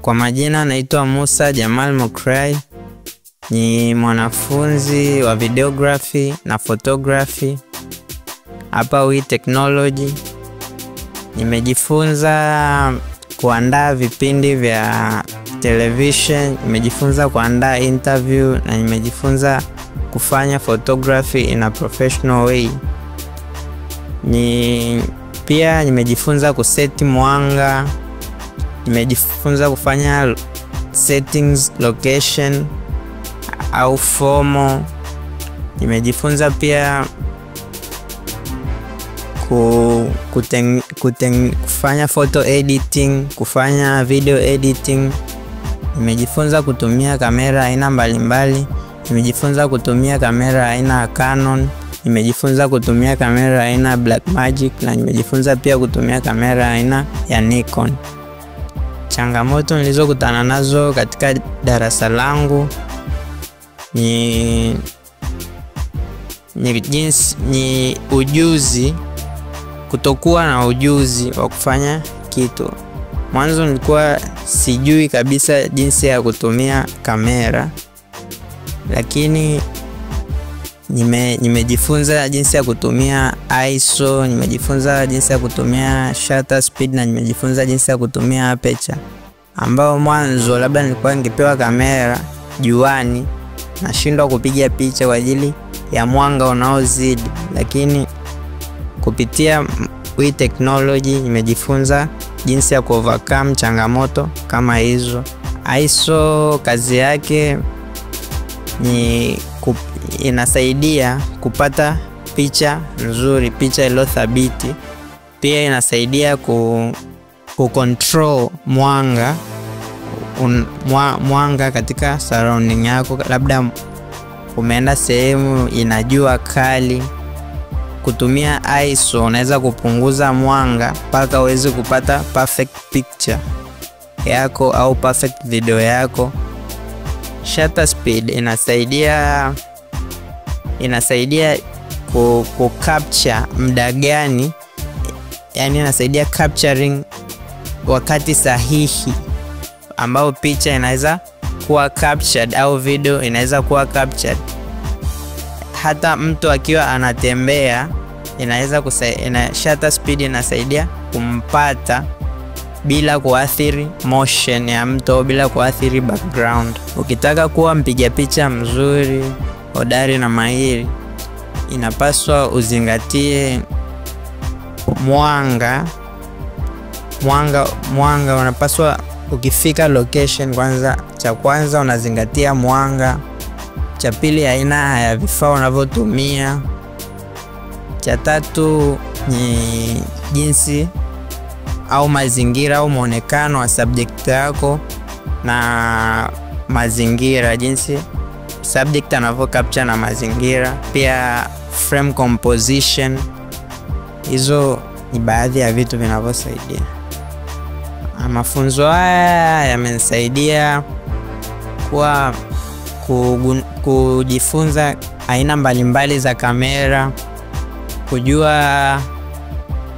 Kwa majina naitwa Musa Jamal Mukrai, ni mwanafunzi wa videography na photography hapa WE Technology. Nimejifunza kuandaa vipindi vya television, nimejifunza kuandaa interview na nimejifunza kufanya photography in a professional way. Pia nimejifunza kuseti mwanga, nimejifunza kufanya settings, location au FOMO. Nimejifunza pia kufanya photo editing, kufanya video editing. Nimejifunza kutumia kamera aina mbalimbali. Nimejifunza kutumia kamera aina Canon, nimejifunza kutumia kamera aina Blackmagic na nimejifunza pia kutumia kamera aina ya Nikon. Changamoto nilizokutana nazo katika darasa langu ni ujuzi, kutokuwa na ujuzi wa kufanya kitu. Mwanzo nilikuwa sijui kabisa jinsi ya kutumia kamera, lakini nimejifunza jinsi ya kutumia ISO, nimejifunza jinsi ya kutumia shutter speed na nimejifunza jinsi ya kutumia aperture, ambao mwanzo labda nilikuwa ningepewa kamera juani nashindwa kupiga picha kwa ajili ya mwanga unaozidi, lakini kupitia WE Technology nimejifunza jinsi ya overcome changamoto kama hizo. ISO kazi yake ni inasaidia kupata picha nzuri, picha iliyo thabiti. Pia inasaidia kucontrol mwanga katika surrounding yako. Labda umeenda sehemu ina jua kali, kutumia ISO unaweza kupunguza mwanga mpaka uweze kupata perfect picture yako au perfect video yako. Shutter speed inasaidia capture muda gani, yani inasaidia capturing wakati sahihi ambao picha inaweza kuwa captured au video inaweza kuwa captured. Hata mtu akiwa anatembea shutter speed inasaidia kumpata bila kuathiri motion ya mtu, bila kuathiri background. Ukitaka kuwa mpiga picha mzuri, hodari na mahiri, inapaswa uzingatie mwanga. Unapaswa ukifika location, cha kwanza unazingatia mwanga. Cha pili aina ya vifaa unavyotumia. Cha tatu ni jinsi au mazingira au muonekano wa subject yako na mazingira, jinsi subject anavyo capture na mazingira. Pia frame composition. Hizo ni baadhi ya vitu vinavyosaidia. Mafunzo haya yamenisaidia kujifunza aina mbalimbali za kamera, kujua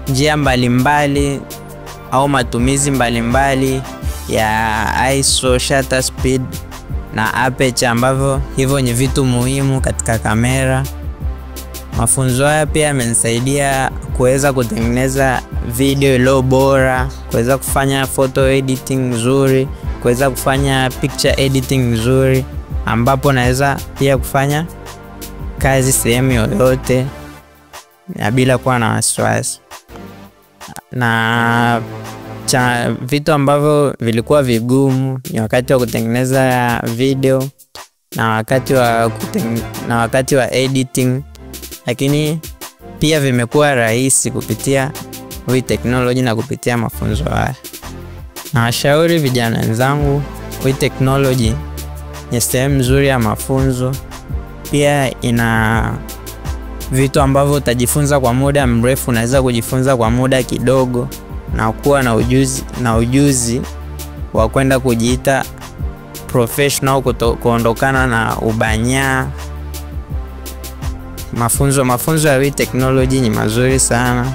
njia mbalimbali au matumizi mbalimbali ya ISO, shutter speed na aperture, ambavyo hivyo ni vitu muhimu katika kamera. Mafunzo haya pia yamenisaidia kuweza kutengeneza video iliyo bora, kuweza kufanya photo editing nzuri, kuweza kufanya picture editing nzuri, ambapo naweza pia kufanya kazi sehemu yoyote na bila kuwa na wasiwasi. Na vitu ambavyo vilikuwa vigumu ni wakati wa kutengeneza video na wakati wa editing, lakini pia vimekuwa rahisi kupitia WE Technology na kupitia mafunzo haya. Na washauri vijana wenzangu, WE Technology ni sehemu nzuri ya mafunzo. Pia ina vitu ambavyo utajifunza kwa muda mrefu, unaweza kujifunza kwa muda kidogo na kuwa na ujuzi wa kwenda kujiita professional, kuondokana na ubanya. Mafunzo ya WE Technology ni mazuri sana.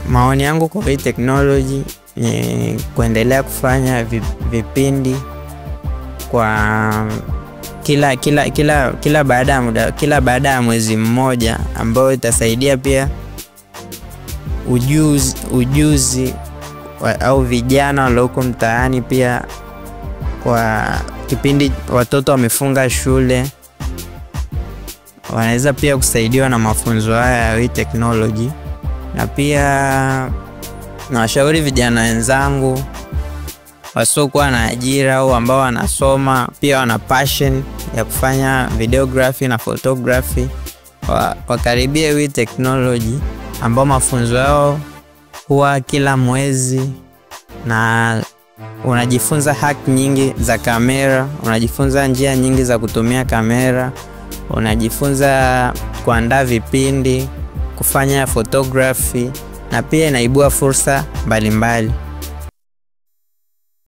Maoni yangu kwa WE Technology ni kuendelea kufanya vipindi kwa kila baada ya mwezi mmoja, ambao itasaidia pia ujuzi au vijana walioko mtaani, pia kwa kipindi watoto wamefunga shule wanaweza pia kusaidiwa na mafunzo haya ya technology. Na pia nawashauri vijana wenzangu wasiokuwa na ajira au ambao wanasoma pia wana passion ya kufanya videography na photography, wakaribie technology, ambao mafunzo yao huwa kila mwezi, na unajifunza hack nyingi za kamera, unajifunza njia nyingi za kutumia kamera, unajifunza kuandaa vipindi, kufanya photography, na pia inaibua fursa mbalimbali.